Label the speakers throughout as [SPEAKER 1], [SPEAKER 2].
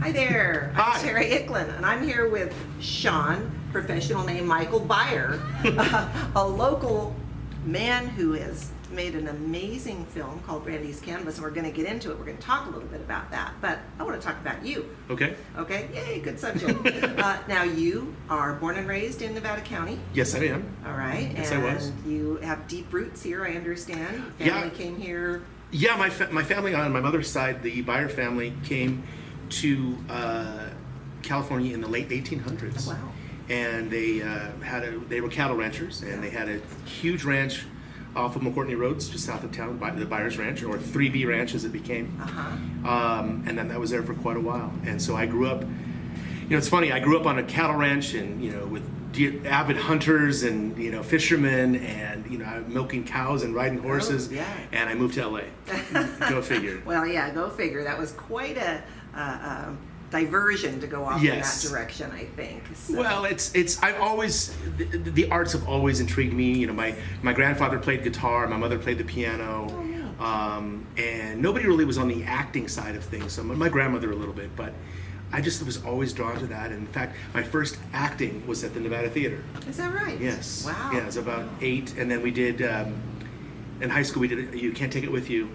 [SPEAKER 1] Hi there,
[SPEAKER 2] Hi.
[SPEAKER 1] I'm Terry Icklin, and I'm here with Sean, professional name Michael Beyer, a local man who has made an amazing film called Randy's Canvas, and we're going to get into it. We're going to talk a little bit about that, but I want to talk about you.
[SPEAKER 2] Okay.
[SPEAKER 1] Okay, yay, good subject. Now, you are born and raised in Nevada County.
[SPEAKER 2] Yes, I am.
[SPEAKER 1] All right,
[SPEAKER 2] Yes,
[SPEAKER 1] and
[SPEAKER 2] I was.
[SPEAKER 1] you have deep roots here, I understand. Family
[SPEAKER 2] Yeah.
[SPEAKER 1] came here.
[SPEAKER 2] Yeah, my family on my mother's side, the Beyer family, came to California in the late 1800s.
[SPEAKER 1] Oh, wow.
[SPEAKER 2] And they they were cattle ranchers, and they had a huge ranch off of McCourtney Roads, just south of town, the Byers Ranch, or 3B Ranch as it became. And then that was there for quite a while. And so I grew up, you know, it's funny, I grew up on a cattle ranch and, you know, with avid hunters and, you know, fishermen and, you know, milking cows and riding horses.
[SPEAKER 1] yeah.
[SPEAKER 2] And I moved to LA. Go figure.
[SPEAKER 1] Well, yeah, go figure. That was quite a diversion to go off
[SPEAKER 2] Yes.
[SPEAKER 1] in that direction, I think. So.
[SPEAKER 2] Well, I've always, the arts have always intrigued me. You know, my grandfather played guitar, my mother played the piano, and nobody really was on the acting side of things. So my grandmother a little bit, but I just was always drawn to that. And in fact, my first acting was at the Nevada Theater.
[SPEAKER 1] Is that right?
[SPEAKER 2] Yes.
[SPEAKER 1] Wow.
[SPEAKER 2] Yeah, I was about 8, and then we did, in high school we did You Can't Take It With You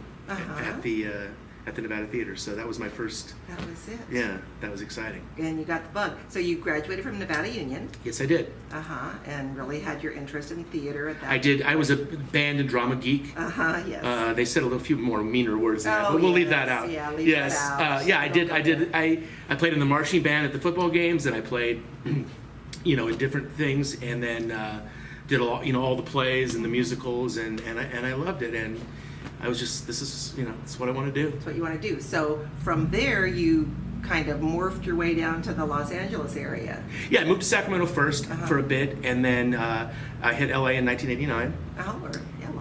[SPEAKER 2] at the Nevada Theater. So that was my first,
[SPEAKER 1] That was it.
[SPEAKER 2] yeah, that was exciting.
[SPEAKER 1] And you got the bug. So you graduated from Nevada Union.
[SPEAKER 2] Yes, I did.
[SPEAKER 1] And really had your interest in theater at that.
[SPEAKER 2] I did. I was a band and drama geek.
[SPEAKER 1] Yes.
[SPEAKER 2] They said a few more meaner words than that,
[SPEAKER 1] Oh,
[SPEAKER 2] but we'll leave
[SPEAKER 1] yes.
[SPEAKER 2] that out.
[SPEAKER 1] Yeah, leave
[SPEAKER 2] yes.
[SPEAKER 1] that out.
[SPEAKER 2] Yeah, I did. I played in the marching band at the football games, and I played, you know, in different things, and then did all the plays and the musicals, and I loved it, and I was just, this is what I want to do.
[SPEAKER 1] That's what you want to do. So from there, you kind of morphed your way down to the Los Angeles area.
[SPEAKER 2] Yeah, I moved to Sacramento first for a bit, and then I hit LA in 1989.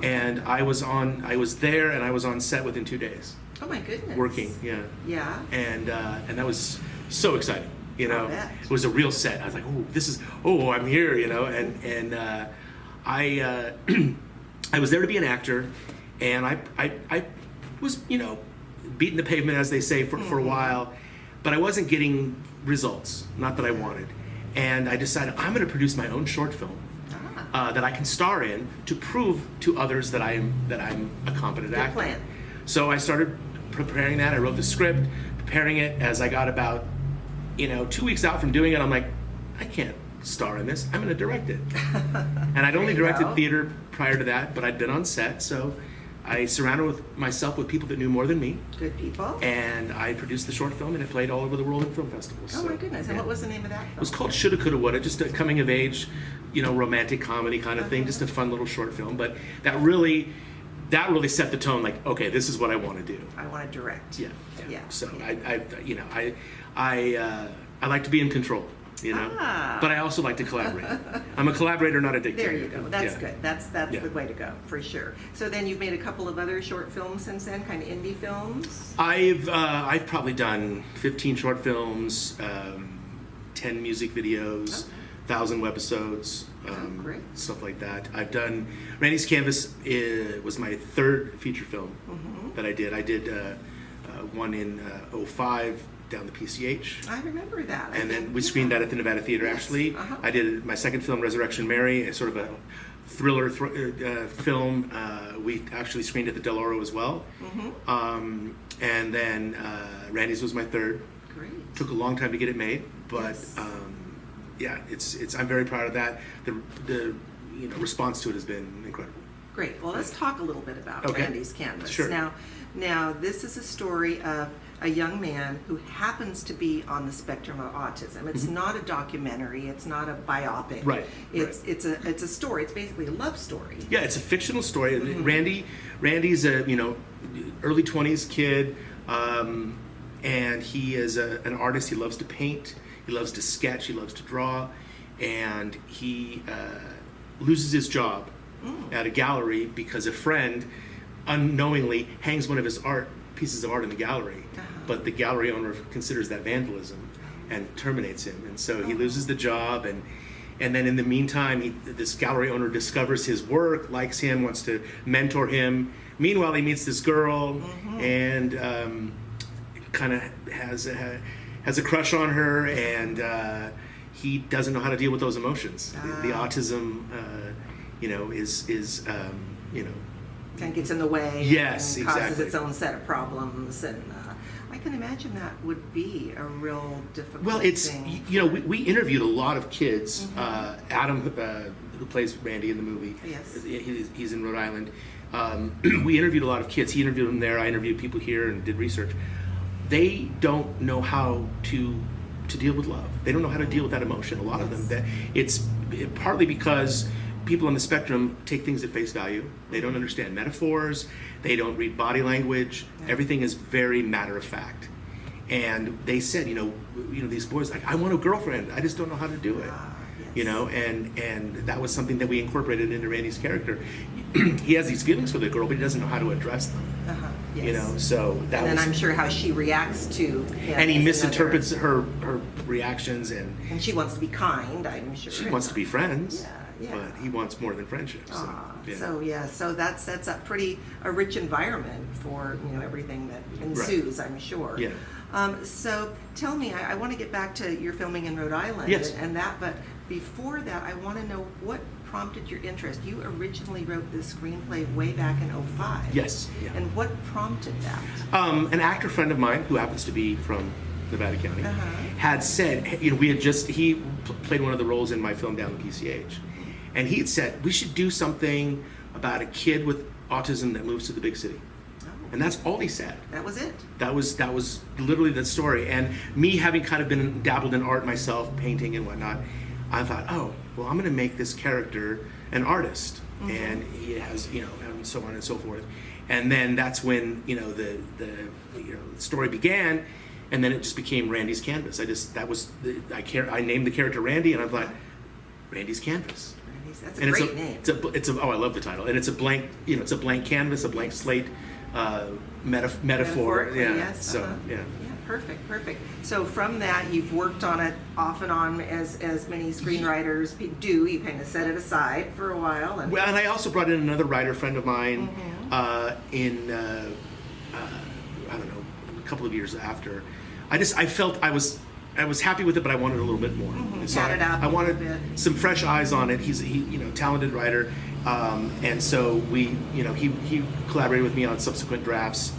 [SPEAKER 2] And I was there, and I was on set within 2 days.
[SPEAKER 1] Oh my goodness.
[SPEAKER 2] Working, yeah.
[SPEAKER 1] Yeah.
[SPEAKER 2] And that was so exciting, you know.
[SPEAKER 1] I bet.
[SPEAKER 2] It was a real set. I was like, I'm here, you know. And I I was there to be an actor, and I was, you know, beating the pavement, as they say, for a while, but I wasn't getting results, not that I wanted. And I decided I'm going to produce my own short film that I can star in to prove to others that I'm a competent actor.
[SPEAKER 1] Good plan.
[SPEAKER 2] So I started preparing that. I wrote the script, preparing it. As I got about, 2 weeks out from doing it, I'm like, I can't star in this. I'm going to direct it. And I'd only directed theater prior to that, but I'd been on set, so I surrounded myself with people that knew more than me.
[SPEAKER 1] Good people.
[SPEAKER 2] And I produced the short film, and it played all over the world in film festivals.
[SPEAKER 1] Oh my goodness! And what was the name of that film?
[SPEAKER 2] It was called Shoulda Coulda Woulda, just a coming of age, romantic comedy kind of thing, just a fun little short film. But that really set the tone. Like, okay, this is what I want to do.
[SPEAKER 1] I want to direct.
[SPEAKER 2] Yeah. So
[SPEAKER 1] yeah.
[SPEAKER 2] I like to be in control. But I also like to collaborate. I'm a collaborator, not a dictator.
[SPEAKER 1] There you go. That's good. That's the way to go, for sure. So then you've made a couple of other short films since then, kind of indie films?
[SPEAKER 2] I've probably done 15 short films, 10 music videos, 1,000 webisodes,
[SPEAKER 1] great.
[SPEAKER 2] stuff like that. I've done Randy's Canvas was my third feature film that I did. I did one in 05 down the PCH.
[SPEAKER 1] I remember that.
[SPEAKER 2] And then we screened that at the Nevada Theater, actually. I did my second film, Resurrection Mary, a sort of a thriller film. We actually screened at the Del Oro as well. And then Randy's was my third.
[SPEAKER 1] Great.
[SPEAKER 2] Took a long time to get it made, but I'm very proud of that. The response to it has been incredible.
[SPEAKER 1] Great. Well, let's talk a little bit about Randy's Canvas.
[SPEAKER 2] Sure.
[SPEAKER 1] Now, this is a story of a young man who happens to be on the spectrum of autism. It's not a documentary. It's not a biopic.
[SPEAKER 2] Right.
[SPEAKER 1] It's a story. It's basically a love story.
[SPEAKER 2] Yeah, it's a fictional story. Randy's a early 20s kid, and he is an artist. He loves to paint. He loves to sketch. He loves to draw, and he loses his job at a gallery because a friend unknowingly hangs one of his pieces of art in the gallery, but the gallery owner considers that vandalism and terminates him, and so he loses the job, and then in the meantime this gallery owner discovers his work, likes him, wants to mentor him. Meanwhile, he meets this girl and kind of has has a crush on her, and he doesn't know how to deal with those emotions. The autism, is
[SPEAKER 1] kind of gets in the way.
[SPEAKER 2] Yes,
[SPEAKER 1] and causes
[SPEAKER 2] exactly.
[SPEAKER 1] its own set of problems, and I can imagine that would be a real difficult
[SPEAKER 2] Well, it's
[SPEAKER 1] thing.
[SPEAKER 2] we interviewed a lot of kids. Adam, who plays Randy in the movie,
[SPEAKER 1] Yes.
[SPEAKER 2] he's in Rhode Island. We interviewed a lot of kids. He interviewed them there. I interviewed people here and did research. They don't know how to deal with love. They don't know how to deal with that emotion. A lot of them. That it's partly because people on the spectrum take things at face value. They don't understand metaphors. They don't read body language.
[SPEAKER 1] Yeah.
[SPEAKER 2] Everything is very matter of fact. And they said, these boys, like, I want a girlfriend. I just don't know how to do it.
[SPEAKER 1] Yes.
[SPEAKER 2] And that was something that we incorporated into Randy's character. He has these feelings for the girl, but he doesn't know how to address them.
[SPEAKER 1] Yes.
[SPEAKER 2] So that
[SPEAKER 1] And then
[SPEAKER 2] was.
[SPEAKER 1] I'm sure how she reacts to him
[SPEAKER 2] And he
[SPEAKER 1] is
[SPEAKER 2] misinterprets
[SPEAKER 1] another-
[SPEAKER 2] her reactions, and
[SPEAKER 1] And she wants to be kind, I'm sure.
[SPEAKER 2] she wants to be friends,
[SPEAKER 1] Yeah.
[SPEAKER 2] but he wants more than friendship. So, yeah.
[SPEAKER 1] So that sets up a rich environment for everything that ensues, I'm sure.
[SPEAKER 2] Yeah.
[SPEAKER 1] So tell me, I want to get back to your filming in Rhode Island
[SPEAKER 2] Yes.
[SPEAKER 1] and that, but before that, I want to know what prompted your interest. You originally wrote this screenplay way back in '05.
[SPEAKER 2] Yes. Yeah.
[SPEAKER 1] And what prompted that?
[SPEAKER 2] An actor friend of mine who happens to be from Nevada County had said, he played one of the roles in my film Down the PCH, and he had said we should do something about a kid with autism that moves to the big city. And that's all he said.
[SPEAKER 1] That was it.
[SPEAKER 2] That was literally the story. And me having kind of been dabbled in art myself, painting and whatnot, I thought, oh, well, I'm going to make this character an artist, and he has, and so on and so forth. And then that's when the story began, and then it just became Randy's Canvas. I named the character Randy, and I thought, Randy's Canvas.
[SPEAKER 1] That's a
[SPEAKER 2] And
[SPEAKER 1] great name.
[SPEAKER 2] I love the title, and it's a blank, it's a blank canvas, a blank slate, metaphor.
[SPEAKER 1] Metaphorically,
[SPEAKER 2] Yeah.
[SPEAKER 1] yes.
[SPEAKER 2] So yeah.
[SPEAKER 1] Perfect. So from that, you've worked on it off and on, as many screenwriters do. You kind of set it aside for a while. And
[SPEAKER 2] Well, and I also brought in another writer friend of mine in I don't know, a couple of years after. I felt I was happy with it, but I wanted a little bit more. So
[SPEAKER 1] Cat it up
[SPEAKER 2] I
[SPEAKER 1] a
[SPEAKER 2] wanted
[SPEAKER 1] little bit.
[SPEAKER 2] some fresh eyes on it. He's talented writer, and so he collaborated with me on subsequent drafts.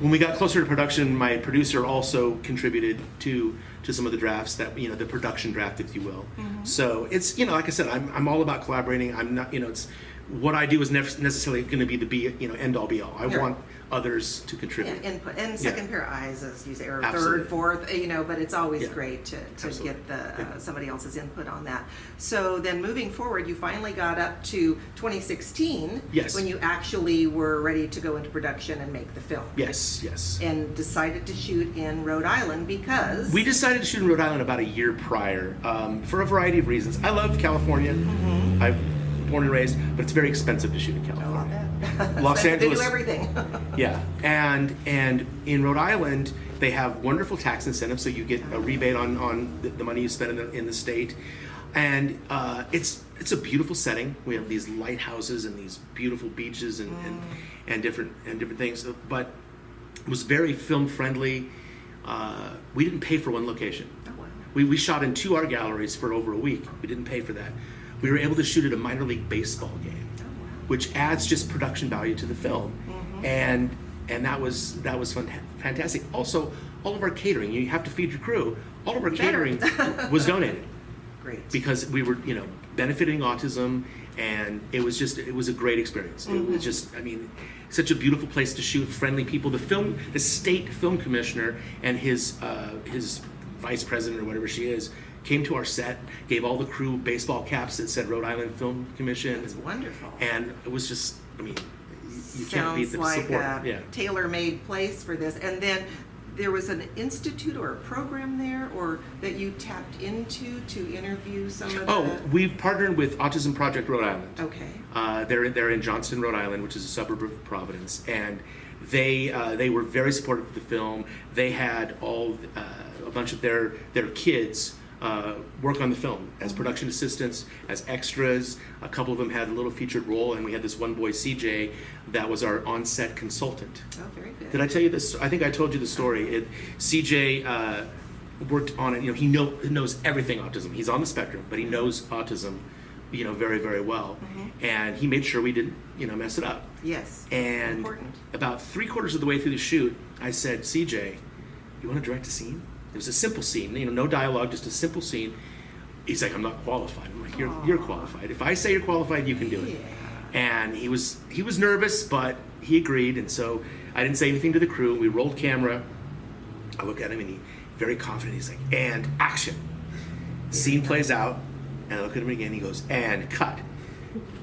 [SPEAKER 2] When we got closer to production, my producer also contributed to some of the drafts that the production draft, if you will. So it's like I said, I'm all about collaborating. I'm not it's what I do is necessarily going to be the end all be all. I want others to contribute.
[SPEAKER 1] input and second pair of eyes, as you say, or
[SPEAKER 2] Absolutely.
[SPEAKER 1] third, fourth, but it's always
[SPEAKER 2] Yeah.
[SPEAKER 1] great to
[SPEAKER 2] Absolutely.
[SPEAKER 1] get somebody else's input on that. So then moving forward, you finally got up to 2016
[SPEAKER 2] Yes.
[SPEAKER 1] when you actually were ready to go into production and make the film.
[SPEAKER 2] Yes.
[SPEAKER 1] And decided to shoot in Rhode Island because
[SPEAKER 2] We decided to shoot in Rhode Island about a year prior for a variety of reasons. I love California. I'm born and raised, but it's very expensive to shoot in California. Los
[SPEAKER 1] They
[SPEAKER 2] Angeles.
[SPEAKER 1] do everything.
[SPEAKER 2] Yeah, and in Rhode Island, they have wonderful tax incentives, so you get a rebate on the money you spend in the state, and it's a beautiful setting. We have these lighthouses and these beautiful beaches and different things, but it was very film friendly. We didn't pay for one location.
[SPEAKER 1] Oh, wow.
[SPEAKER 2] We shot in 2 art galleries for over a week. We didn't pay for that. We were able to shoot at a minor league baseball game, which adds just production value to the film, and that was fantastic. Also, all of our catering, you have to feed your crew. All of our catering was donated
[SPEAKER 1] Great.
[SPEAKER 2] because we were benefiting autism, and it was a great experience. It was just such a beautiful place to shoot. Friendly people. The state film commissioner and his vice president or whatever she is came to our set, gave all the crew baseball caps that said Rhode Island Film Commission.
[SPEAKER 1] It's wonderful.
[SPEAKER 2] And it was just, you can't beat
[SPEAKER 1] Sounds
[SPEAKER 2] the
[SPEAKER 1] like
[SPEAKER 2] support.
[SPEAKER 1] a
[SPEAKER 2] Yeah.
[SPEAKER 1] tailor-made place for this. And then there was an institute or a program there, or that you tapped into to interview some of
[SPEAKER 2] Oh,
[SPEAKER 1] the...
[SPEAKER 2] we partnered with Autism Project Rhode Island.
[SPEAKER 1] Okay.
[SPEAKER 2] They're in Johnston, Rhode Island, which is a suburb of Providence, and they were very supportive of the film. They had a bunch of their kids work on the film as production assistants, as extras. A couple of them had a little featured role, and we had this one boy, CJ, that was our on-set consultant.
[SPEAKER 1] Oh, very good.
[SPEAKER 2] Did I tell you this? I think I told you the story. CJ worked on it. He knows everything autism. He's on the spectrum, but he knows autism, very, very well. And he made sure we didn't, mess it up.
[SPEAKER 1] Yes.
[SPEAKER 2] And
[SPEAKER 1] important.
[SPEAKER 2] about 3/4 of the way through the shoot, I said, CJ, you want to direct a scene? It was a simple scene, no dialogue, just a simple scene. He's like, I'm not qualified. I'm like, you're qualified. If I say you're qualified, you can do it.
[SPEAKER 1] Yeah.
[SPEAKER 2] And he was nervous, but he agreed. And so I didn't say anything to the crew. We rolled camera. I look at him and he very confident. He's like, and action. Scene plays out, and I look at him again. He goes, and cut.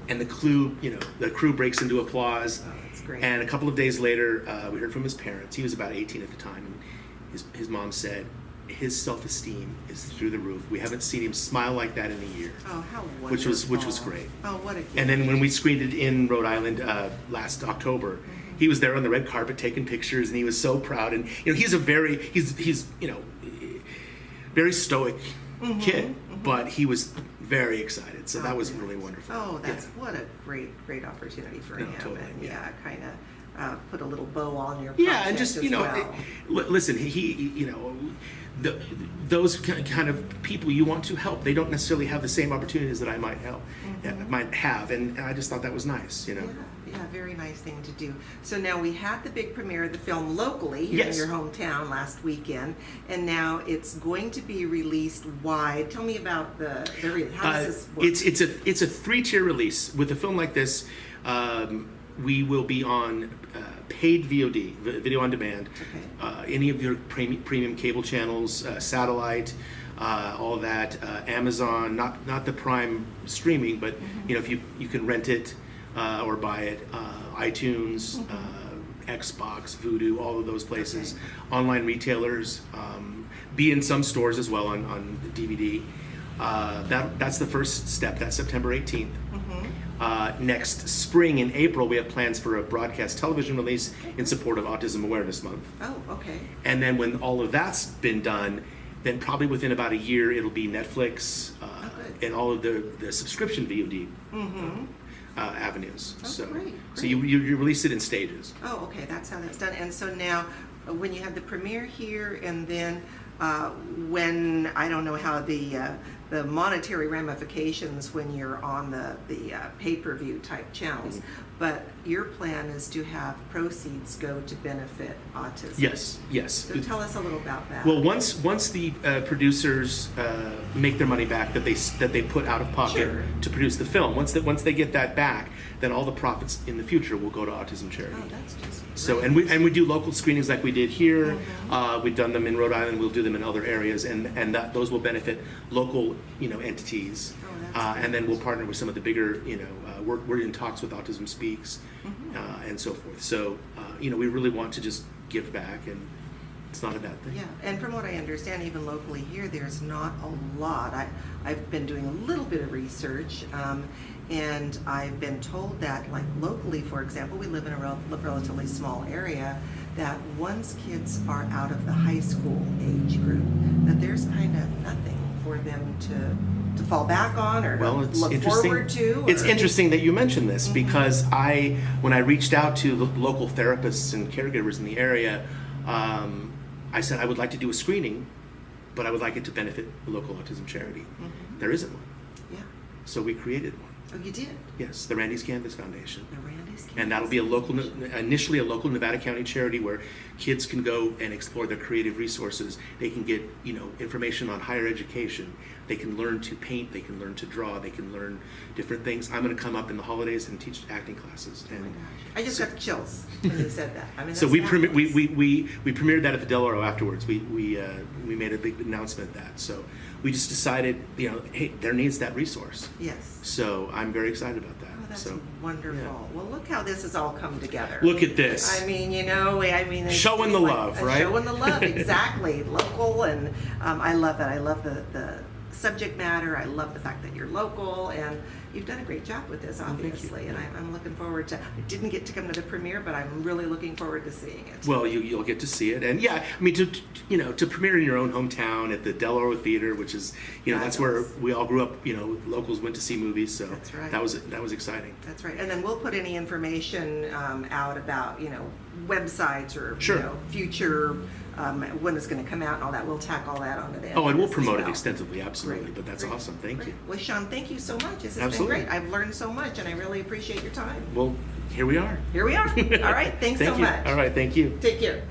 [SPEAKER 2] And the crew breaks into applause.
[SPEAKER 1] Oh, that's great.
[SPEAKER 2] And a couple of days later, we heard from his parents. He was about 18 at the time. And his mom said, his self-esteem is through the roof. We haven't seen him smile like that in a year.
[SPEAKER 1] Oh, how wonderful.
[SPEAKER 2] Which was great.
[SPEAKER 1] Oh, what a gift.
[SPEAKER 2] And then when we screened it in Rhode Island last October, he was there on the red carpet taking pictures, and he was so proud. And he's a very very stoic kid, but he was very excited. So that was really wonderful.
[SPEAKER 1] Oh, what a great opportunity for him.
[SPEAKER 2] Totally,
[SPEAKER 1] and kind of put a little bow on your project.
[SPEAKER 2] Yeah, and just
[SPEAKER 1] as well.
[SPEAKER 2] listen, those kind of people you want to help, they don't necessarily have the same opportunities that I might have, and I just thought that was nice.
[SPEAKER 1] Yeah, very nice thing to do. So now we had the big premiere of the film locally here in your hometown last weekend, and now it's going to be released wide. Tell me about the how does this work?
[SPEAKER 2] It's a 3-tier release. With a film like this, we will be on paid VOD, video on demand, any of your premium cable channels, satellite, all that, Amazon, not the Prime streaming, but if you can rent it or buy it, iTunes, Xbox, Vudu, all of those places, online retailers, be in some stores as well on DVD. That's the first step. That's September 18th. Next spring in April, we have plans for a broadcast television release in support of Autism Awareness Month.
[SPEAKER 1] Oh, okay.
[SPEAKER 2] And then when all of that's been done, then probably within about a year, it'll be Netflix and all of the subscription VOD avenues.
[SPEAKER 1] Oh, great.
[SPEAKER 2] So you release it in stages.
[SPEAKER 1] Oh, okay. That's how that's done. And so now, when you have the premiere here, and then when I don't know how the monetary ramifications when you're on the pay-per-view type channels, but your plan is to have proceeds go to benefit autism.
[SPEAKER 2] Yes.
[SPEAKER 1] So tell us a little about that.
[SPEAKER 2] Well, once the producers make their money back that they put out of pocket to produce the film, once they get that back, then all the profits in the future will go to autism charity.
[SPEAKER 1] Oh, that's just great.
[SPEAKER 2] So and we do local screenings like we did here. We've done them in Rhode Island. We'll do them in other areas, and those will benefit local entities. And then we'll partner with some of the bigger we're in talks with Autism Speaks and so forth. So we really want to just give back, and it's not a bad thing.
[SPEAKER 1] Yeah, and from what I understand, even locally here, there's not a lot. I've been doing a little bit of research, and I've been told that, like locally, for example, we live in a relatively small area, that once kids are out of the high school age group, that there's kind of nothing for them to fall back on or to look forward to.
[SPEAKER 2] It's interesting that you mentioned this because when I reached out to the local therapists and caregivers in the area, I said I would like to do a screening, but I would like it to benefit the local autism charity. There isn't one.
[SPEAKER 1] Yeah.
[SPEAKER 2] So we created one.
[SPEAKER 1] Oh, you did?
[SPEAKER 2] Yes, the Randy's Canvas Foundation.
[SPEAKER 1] The Randy's Canvas.
[SPEAKER 2] And that'll be initially a local Nevada County charity where kids can go and explore their creative resources. They can get, information on higher education. They can learn to paint. They can learn to draw. They can learn different things. I'm going to come up in the holidays and teach acting classes.
[SPEAKER 1] Oh my gosh. I just got chills when you said that. I mean,
[SPEAKER 2] so
[SPEAKER 1] that's
[SPEAKER 2] we premiered that at the Del Oro afterwards. We made a big announcement of that. So we just decided, hey, there needs that resource.
[SPEAKER 1] Yes.
[SPEAKER 2] So I'm very excited about that.
[SPEAKER 1] Oh, that's
[SPEAKER 2] so,
[SPEAKER 1] wonderful.
[SPEAKER 2] Yeah.
[SPEAKER 1] Well, look how this has all come together.
[SPEAKER 2] Look at this.
[SPEAKER 1] I mean, it's
[SPEAKER 2] showing the love, right?
[SPEAKER 1] Showing the love, exactly. Local, and I love it. I love the subject matter. I love the fact that you're local, and you've done a great job with this, obviously. And I'm looking forward to. I didn't get to come to the premiere, but I'm really looking forward to seeing it.
[SPEAKER 2] Well, you'll get to see it, and to premiere in your own hometown at the Del Oro Theater, which is that's where we all grew up. Locals went to see movies, so
[SPEAKER 1] that's right.
[SPEAKER 2] That was exciting.
[SPEAKER 1] That's right. And then we'll put any information out about websites or future when it's going to come out and all that. We'll tack all that onto the end.
[SPEAKER 2] Oh, and
[SPEAKER 1] of
[SPEAKER 2] we'll
[SPEAKER 1] this as
[SPEAKER 2] promote it
[SPEAKER 1] well.
[SPEAKER 2] extensively, absolutely.
[SPEAKER 1] Great,
[SPEAKER 2] But that's
[SPEAKER 1] great,
[SPEAKER 2] awesome. Thank
[SPEAKER 1] great.
[SPEAKER 2] you.
[SPEAKER 1] Well, Sean, thank you so much. This has
[SPEAKER 2] Absolutely.
[SPEAKER 1] been great. I've learned so much, and I really appreciate your time.
[SPEAKER 2] Well, here we are.
[SPEAKER 1] Here we are. All right. Thanks
[SPEAKER 2] Thank
[SPEAKER 1] so
[SPEAKER 2] you.
[SPEAKER 1] much.
[SPEAKER 2] All right. Thank you.
[SPEAKER 1] Take care.